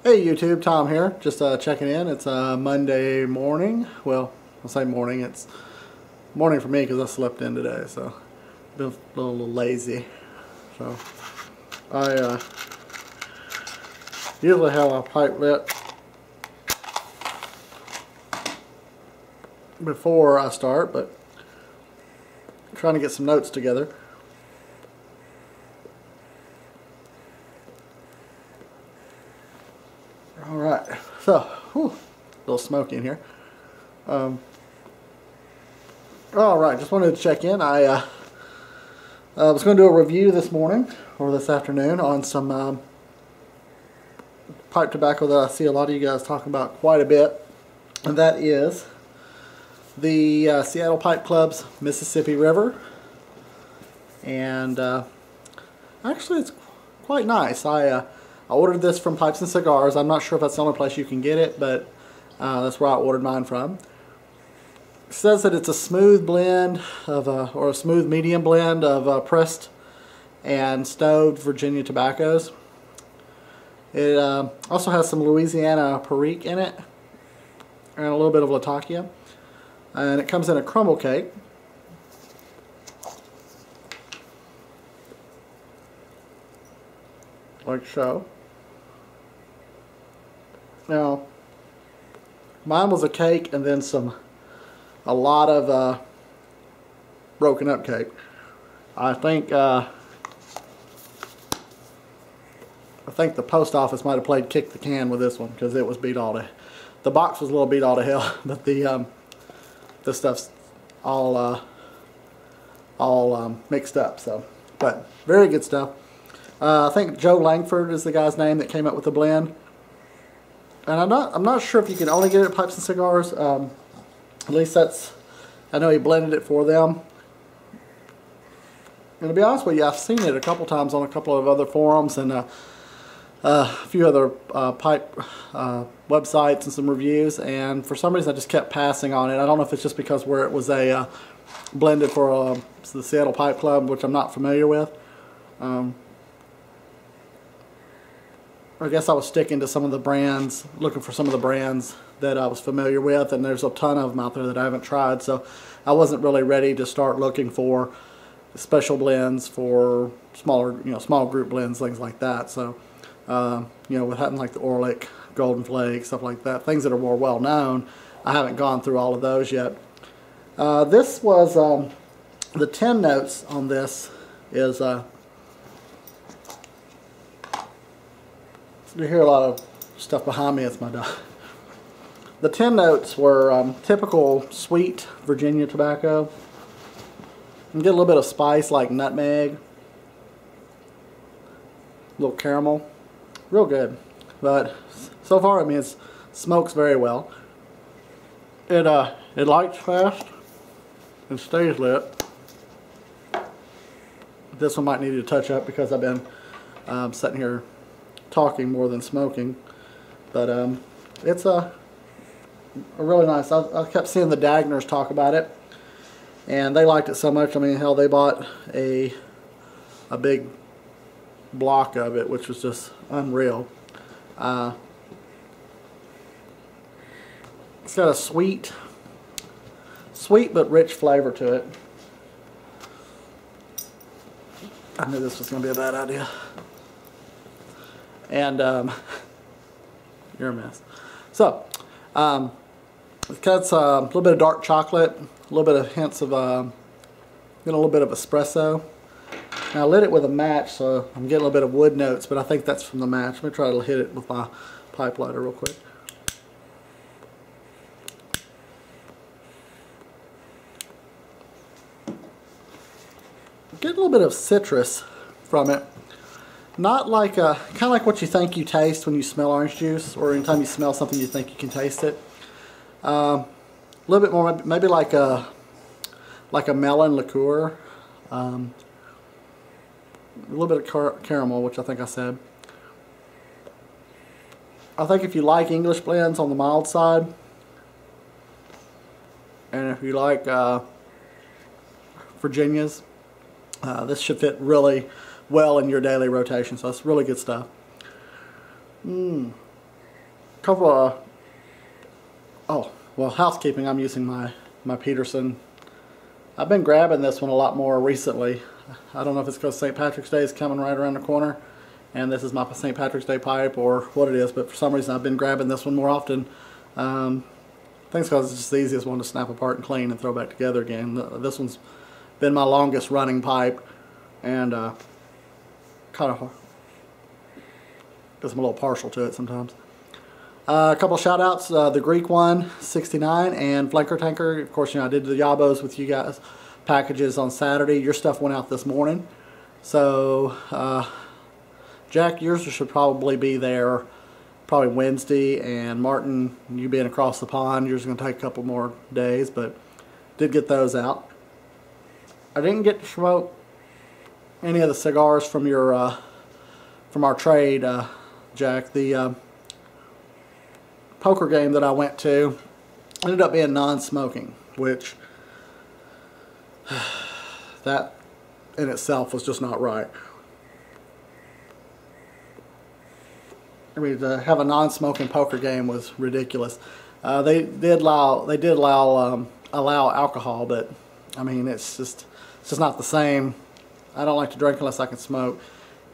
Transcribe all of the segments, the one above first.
Hey YouTube, Tom here. Just checking in. It's Monday morning. Well, I'll say morning. It's morning for me because I slept in today, so been a little lazy. So I usually have a pipe lit before I start, but I'm trying to get some notes together. Alright, so, a little smoky in here. Alright, just wanted to check in. I was going to do a review this morning, or this afternoon, on some pipe tobacco that I see a lot of you guys talking about quite a bit. And that is the Seattle Pipe Club's Mississippi River. And actually it's quite nice. I ordered this from Pipes and Cigars. I'm not sure if that's the only place you can get it, but that's where I ordered mine from. It says that it's a smooth blend of, or a smooth medium blend of pressed and stoved Virginia tobaccos. It also has some Louisiana Perique in it, and a little bit of Latakia. And it comes in a crumble cake. Like so. Now, mine was a cake and then a lot of broken up cake. I think the post office might have played kick the can with this one because it was beat all to. The box was a little beat all to hell, but the stuff's all mixed up. So, but very good stuff. I think Joe Langford is the guy's name that came up with the blend. And I'm not sure if you can only get it at Pipes and Cigars. At least that's, I know he blended it for them. And to be honest with you, I've seen it a couple times on a couple of other forums and a few other pipe websites and some reviews. And for some reason I just kept passing on it. I don't know if it's just because where it was a blended for the Seattle Pipe Club, which I'm not familiar with. I guess I was sticking to some of the brands, looking for some of the brands that I was familiar with, and there's a ton of them out there that I haven't tried, so I wasn't really ready to start looking for special blends for smaller, small group blends, things like that. So, with having like the Orlick, Golden Flake, stuff like that, things that are more well known, I haven't gone through all of those yet. This was, the 10 notes on this is, you hear a lot of stuff behind me. It's my dog. The 10 notes were typical sweet Virginia tobacco. You get a little bit of spice like nutmeg, a little caramel, real good. But so far, I mean, it smokes very well. It lights fast and stays lit. This one might need to touch up because I've been sitting here talking more than smoking, but it's a really nice. I kept seeing the Dagners talk about it, and they liked it so much. I mean, hell, they bought a big block of it, which was just unreal. It's got a sweet but rich flavor to it. I knew this was going to be a bad idea. And you're a mess. So it's got a little bit of dark chocolate, a little bit of hints of a little bit of espresso. Now I lit it with a match, so I'm getting a little bit of wood notes, but I think that's from the match. Let me try to hit it with my pipe lighter real quick. Get a little bit of citrus from it. Not like kind of like what you think you taste when you smell orange juice, or anytime you smell something you think you can taste it. A little bit more, maybe like a melon liqueur. A little bit of caramel, which I think I said. I think if you like English blends on the mild side, and if you like Virginias, this should fit really well in your daily rotation, so it's really good stuff. couple of, oh, well, housekeeping. I'm using my Peterson. I've been grabbing this one a lot more recently. I don't know if it's because St. Patrick's Day is coming right around the corner and this is my St. Patrick's Day pipe or what it is, but for some reason I've been grabbing this one more often. I think it's because it's just the easiest one to snap apart and clean and throw back together again. This one's been my longest running pipe, and kind of, because I'm a little partial to it sometimes. A couple shout outs, the Greek one, 69, and flankertanker. Of course, you know, I did the Yabos with you guys packages on Saturday. Your stuff went out this morning. So, Jack, yours should probably be there probably Wednesday, and Martin, you being across the pond, yours is going to take a couple more days, but did get those out. I didn't get to smoke any of the cigars from your from our trade, Jack. The poker game that I went to ended up being non-smoking, which that in itself was just not right. I mean, to have a non-smoking poker game was ridiculous. They did allow alcohol, but I mean, it's just not the same. I don't like to drink unless I can smoke.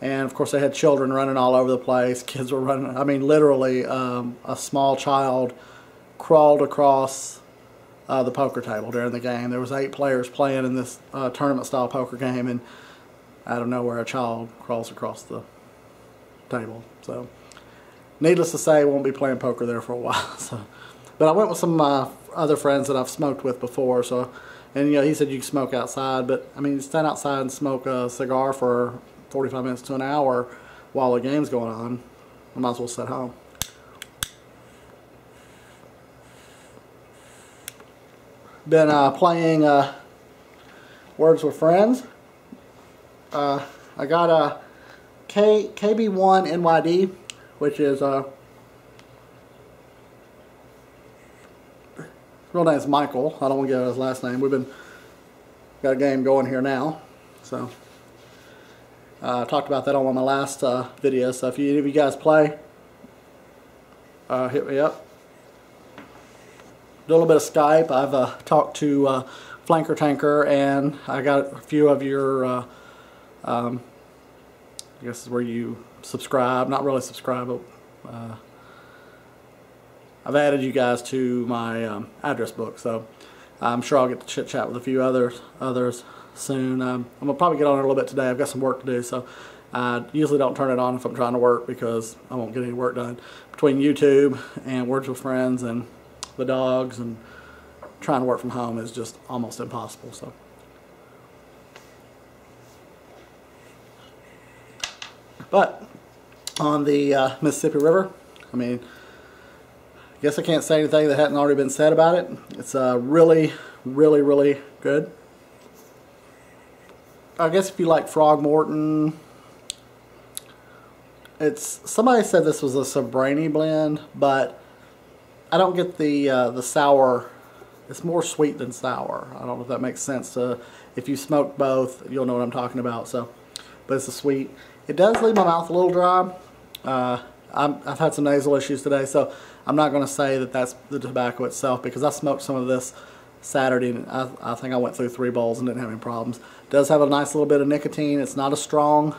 And of course, they had children running all over the place. Kids were running. I mean, literally, a small child crawled across the poker table during the game. There was 8 players playing in this tournament-style poker game, and out of nowhere, a child crawls across the table. So, needless to say, I won't be playing poker there for a while. So, but I went with some other friends that I've smoked with before. So, and you know, he said you can smoke outside, but I mean, stand outside and smoke a cigar for 45 minutes to an hour while the game's going on, I might as well sit home. Been playing Words with Friends. I got a KB1 NYD, which is real name is Michael. I don't want to get his last name. We've got a game going here now, so. I talked about that on one of my last videos, so if any of you guys play, hit me up. Do a little bit of Skype. I've talked to flankertanker, and I got a few of your, I guess is where you subscribe, not really subscribe, but I've added you guys to my address book, so I'm sure I'll get to chit chat with a few others soon. I'm going to probably get on it a little bit today. I've got some work to do, so I usually don't turn it on if I'm trying to work because I won't get any work done. Between YouTube and Words with Friends and the dogs and trying to work from home is just almost impossible. So, but on the Mississippi River, I mean, I guess I can't say anything that hadn't already been said about it. It's really, really, really good. I guess if you like Frogmorton, somebody said this was a Sobranie blend, but I don't get the sour. It's more sweet than sour. I don't know if that makes sense. If you smoke both, you'll know what I'm talking about. So, but it's a sweet. It does leave my mouth a little dry. I've had some nasal issues today, so I'm not going to say that that's the tobacco itself, because I smoked some of this Saturday, and I think I went through 3 bowls and didn't have any problems. It does have a nice little bit of nicotine. It's not a strong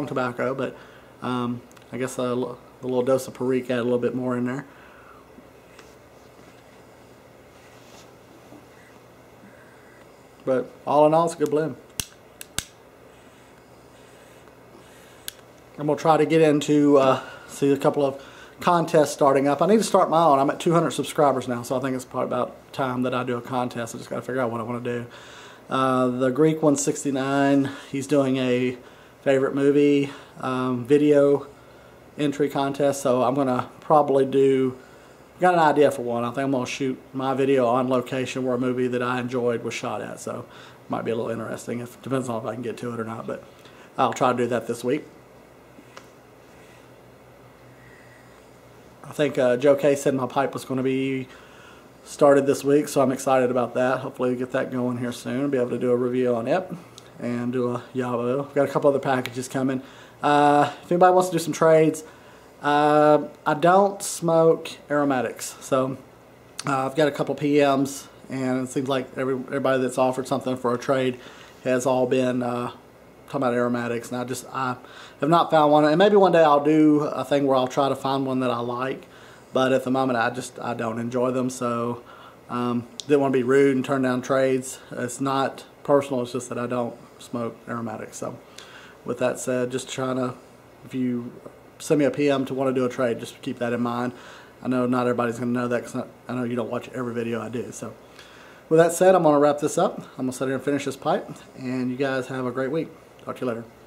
tobacco, but I guess a little dose of Perique add a little bit more in there. But all in all, it's a good blend. I'm going to try to get into see a couple of contests starting up. I need to start my own. I'm at 200 subscribers now, so I think it's probably about time that I do a contest. I just got to figure out what I want to do. The Greek 169, he's doing a favorite movie video entry contest, so I'm going to probably got an idea for one. I think I'm going to shoot my video on location where a movie that I enjoyed was shot at, so it might be a little interesting. It depends on if I can get to it or not, but I'll try to do that this week. I think Joe K said my pipe was going to be started this week, so I'm excited about that. Hopefully we get that going here soon. I'll be able to do a review on it and do a Yabo. We've got a couple other packages coming. If anybody wants to do some trades, I don't smoke aromatics, so I've got a couple PMs, and it seems like everybody that's offered something for a trade has all been talking about aromatics, and I have not found one. And maybe one day I'll do a thing where I'll try to find one that I like, but at the moment I don't enjoy them, so didn't want to be rude and turn down trades. It's not personal, it's just that I don't smoke aromatics. So with that said, just trying to, if you send me a PM to want to do a trade, just keep that in mind. I know not everybody's going to know that, because I know you don't watch every video I do. So with that said, I'm going to wrap this up. I'm going to sit here and finish this pipe, and you guys have a great week. Talk to you later.